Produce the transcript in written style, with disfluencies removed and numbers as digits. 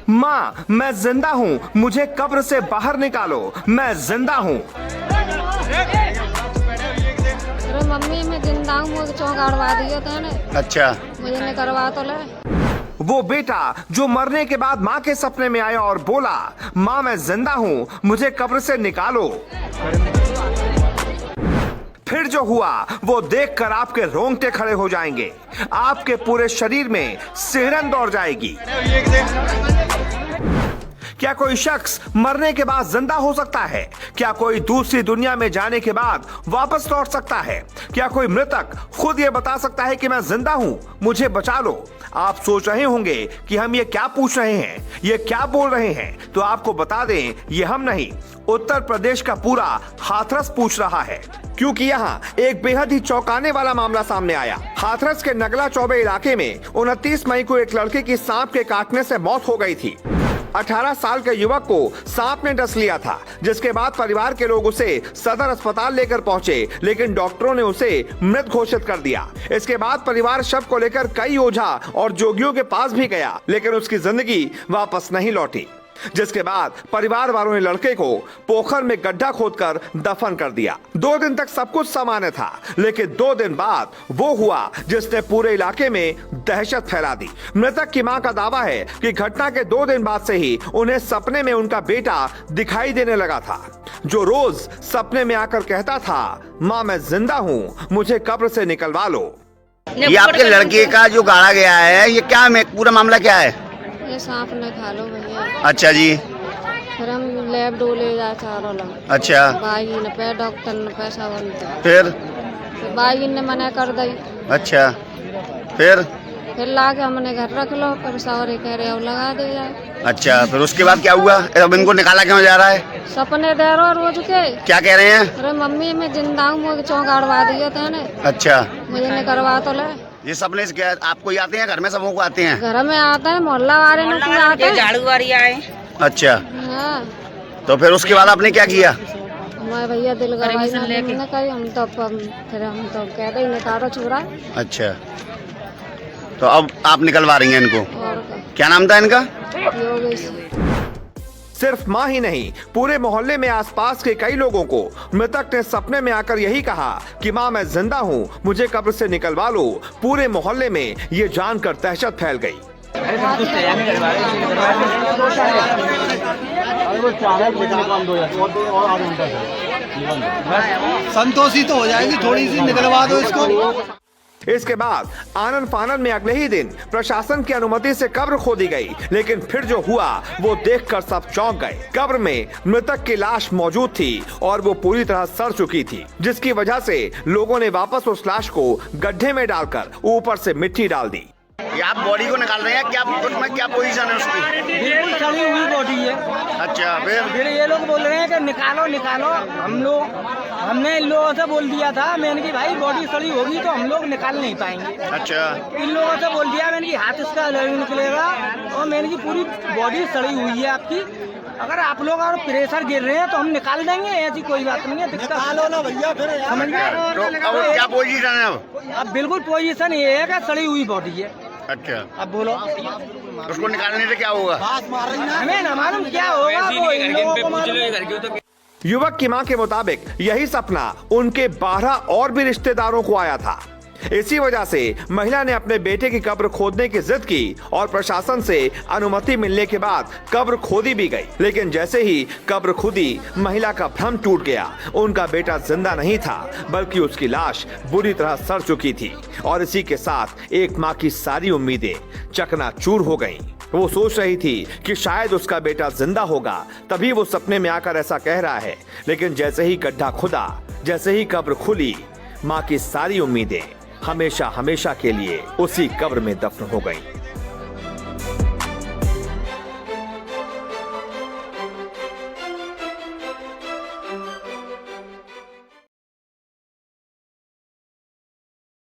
माँ मैं जिंदा हूँ, मुझे कब्र से बाहर निकालो, मैं जिंदा हूँ। अरे मम्मी मैं जिंदा हूँ, मुझे चौंक अड़वा दिया था। अच्छा, मुझे नहीं करवा तो ले। वो बेटा जो मरने के बाद माँ के सपने में आया और बोला, माँ मैं जिंदा हूँ, मुझे कब्र से निकालो। फिर जो हुआ वो देखकर आपके रोंगटे खड़े हो जाएंगे, आपके पूरे शरीर में सिहरन दौड़ जाएगी। क्या कोई शख्स मरने के बाद जिंदा हो सकता है? क्या कोई दूसरी दुनिया में जाने के बाद वापस लौट सकता है? क्या कोई मृतक खुद ये बता सकता है कि मैं जिंदा हूं, मुझे बचा लो? आप सोच रहे होंगे कि हम ये क्या पूछ रहे हैं, ये क्या बोल रहे हैं, तो आपको बता दें ये हम नहीं, उत्तर प्रदेश का पूरा हाथरस पूछ रहा है, क्योंकि यहाँ एक बेहद ही चौंकाने वाला मामला सामने आया। हाथरस के नगला चौबे इलाके में 29 मई को एक लड़के की सांप के काटने से मौत हो गई थी। 18 साल के युवक को सांप ने डस लिया था, जिसके बाद परिवार के लोग उसे सदर अस्पताल लेकर पहुंचे, लेकिन डॉक्टरों ने उसे मृत घोषित कर दिया। इसके बाद परिवार शव को लेकर कई ओझा और जोगियों के पास भी गया, लेकिन उसकी जिंदगी वापस नहीं लौटी। जिसके बाद परिवार वालों ने लड़के को पोखर में गड्ढा खोदकर दफन कर दिया। 2 दिन तक सब कुछ सामान्य था, लेकिन 2 दिन बाद वो हुआ जिसने पूरे इलाके में दहशत फैला दी। मृतक की मां का दावा है कि घटना के 2 दिन बाद से ही उन्हें सपने में उनका बेटा दिखाई देने लगा था, जो रोज सपने में आकर कहता था, माँ मैं जिंदा हूँ, मुझे कब्र से निकलवा लो। ये आपके लड़के का जो गाड़ा गया है, ये क्या पूरा मामला क्या है? ये सांप ने खा लो भैया। अच्छा जी। फिर हम लैब डोले जा चारों लोग। अच्छा। बागी ने पे डॉक्टर ने पैसा बनता। फिर बागी ने मना कर दी। अच्छा। फिर लाके हमने घर रख लो, फिर सवारी कह रहे हो लगा दे जाए। अच्छा, फिर उसके बाद क्या हुआ? अब इनको निकाला क्यों जा रहा है? सपने दे रहे रोज के। क्या कह रहे हैं? अरे मम्मी मैं जिंदा हूँ, मुझे चौंक अड़वा दिया था। अच्छा, मुझे नहीं करवा तो ले। ये सपने से क्या आपको ही आते हैं, घर में सबों को आते हैं? घर में आता है, मोहल्ला वाले में आते हैं, झाड़ू वाली आए। अच्छा। हाँ। तो फिर उसके बाद आपने क्या किया? मैं भैया दिल गवाही न करी, हम तो फिर हम तो कह रहे निकालो छुरा। अच्छा, तो अब आप निकलवा रही हैं इनको? और क्या नाम था इनका? योगेश। सिर्फ माँ ही नहीं, पूरे मोहल्ले में आसपास के कई लोगों को मृतक ने सपने में आकर यही कहा कि माँ मैं जिंदा हूँ, मुझे कब्र से निकलवा लो। पूरे मोहल्ले में ये जानकर दहशत फैल गई। संतोषी तो हो जाएगी, थोड़ी सी निकलवा दो इसको। इसके बाद आनन फानन में अगले ही दिन प्रशासन की अनुमति से कब्र खोदी गई, लेकिन फिर जो हुआ वो देखकर सब चौंक गए। कब्र में मृतक की लाश मौजूद थी और वो पूरी तरह सड़ चुकी थी, जिसकी वजह से लोगों ने वापस उस लाश को गड्ढे में डालकर ऊपर से मिट्टी डाल दी। ये आप बॉडी को निकाल रहे हैं, क्या उसमें क्या पोजीशन है उसकी? बिल्कुल सड़ी हुई बॉडी है। अच्छा, फिर ये लोग बोल रहे हैं कि निकालो निकालो। हमने इन लोगों से बोल दिया था, मैंने की भाई बॉडी सड़ी होगी तो हम लोग निकाल नहीं पाएंगे। अच्छा। इन लोगों से बोल दिया मैंने की हाथ इसका निकलेगा, और मैंने की पूरी बॉडी सड़ी हुई है आपकी, अगर आप लोग और प्रेशर गिर रहे हैं तो हम निकाल देंगे, ऐसी कोई बात नहीं है। निकालो ना भैया, फिर समझ गए? तो क्या पोजीशन है अब बिल्कुल पोजीशन ये है कि सड़ी हुई बॉडी है। अच्छा, अब बोलो उसको निकालने से क्या होगा? हमें ना मालूम क्या होगा, वो इन लोगों को मालूम। युवक की मां के मुताबिक यही सपना उनके 12 और भी रिश्तेदारों को आया था। इसी वजह से महिला ने अपने बेटे की कब्र खोदने की जिद की और प्रशासन से अनुमति मिलने के बाद कब्र खोदी भी गई। लेकिन जैसे ही कब्र खुदी, महिला का भ्रम टूट गया। उनका बेटा जिंदा नहीं था, बल्कि उसकी लाश बुरी तरह सड़ चुकी थी, और इसी के साथ एक माँ की सारी उम्मीदें चकनाचूर हो गईं। वो सोच रही थी कि शायद उसका बेटा जिंदा होगा, तभी वो सपने में आकर ऐसा कह रहा है। लेकिन जैसे ही गड्ढा खुदा, जैसे ही कब्र खुली, माँ की सारी उम्मीदें हमेशा हमेशा के लिए उसी कब्र में दफन हो गईं।